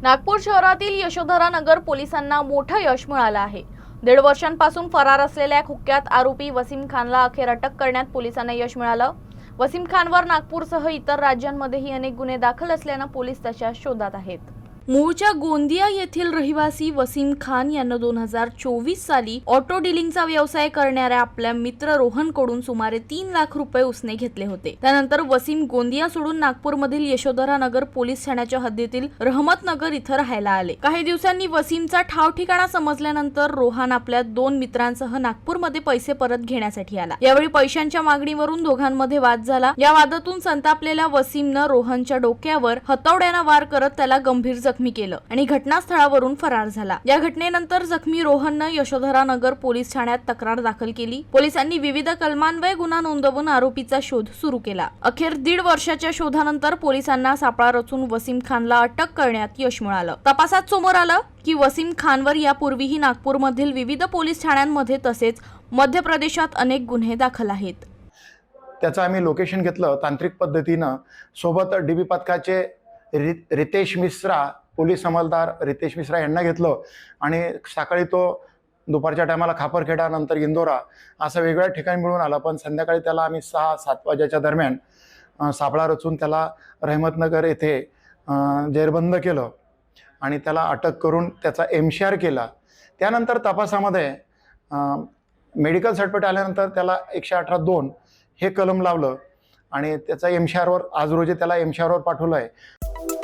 नागपूर शहरातील यशोधरा नगर पोलिसांना मोठं यश मिळालं आहे। 1.5 वर्षांपासून फरार असलेल्या कुख्यात आरोपी वसीम खानला अखेर अटक करण्यात पोलिसांना यश मिळालं। वसीम खानवर नागपूरसह इतर राज्यांमध्येही अनेक गुन्हे दाखल असल्याने पोलीस त्याच्या शोधात आहेत। मूळच्या गोंदिया येथील रहिवासी वसीम खान यांना 2024 साली ऑटो डीलिंगचा व्यवसाय करणाऱ्या आपल्या मित्र रोहनकडून सुमारे 3 लाख रुपये उसने घेतले होते। त्यानंतर वसीम गोंदिया सोडून नागपूरमधील यशोधरा नगर पोलीस ठाण्याच्या हद्दीतील रहमतनगर इथं राहायला आले। काही दिवसांनी वसीमचा ठाव ठिकाणा समजल्यानंतर रोहन आपल्या 2 मित्रांसह नागपूरमध्ये पैसे परत घेण्यासाठी आला। यावेळी पैशांच्या मागणीवरून दोघांमध्ये वाद झाला। या वादातून संतापलेल्या वसीमनं रोहनच्या डोक्यावर हतोड्याने वार करत त्याला गंभीर जखमी केलं आणि घटनास्थळावरून फरार झाला। या घटनेनंतर जखमी रोहननं यशोधरा नगर पोलीस ठाण्यात तक्रार दाखल केली। पोलिसांनी विविध कलमान्वये गुन्हा नोंदवून आरोपीचा शोध सुरू केला। अखेर 1.5 वर्षाच्या शोधानंतर पोलिसांना सापळा रचून वसीम खानला अटक करण्यात यश मिळालं। तपासात समोर आलं की वसीम खानवर यापूर्वीही नागपूरमधील विविध पोलीस ठाण्यांमध्ये तसेच मध्य प्रदेशात अनेक गुन्हे दाखल आहेत। त्याचं आम्ही लोकेशन घेतलं तांत्रिक पद्धतीनं। सोबत डीबी पथकाचे रितेश मिश्रा, पोलीस अंमलदार रितेश मिश्रा यांना घेतलं आणि सकाळी तो दुपारच्या टायमाला खापरखेडा नंतर इंदोरा असं वेगवेगळ्या ठिकाणी मिळून आला। पण संध्याकाळी त्याला आम्ही 6-7 वाजेच्या दरम्यान सापळा रचून त्याला रहमतनगर येथे जेरबंद केलं आणि त्याला अटक करून त्याचा एमशीआर केला। त्यानंतर तपासामध्ये मेडिकल सर्टिफिकेट आल्यानंतर त्याला 118(2) हे कलम लावलं आणि त्याचा एमशीआरवर आज रोजी त्याला एमशीआरवर पाठवलं आहे।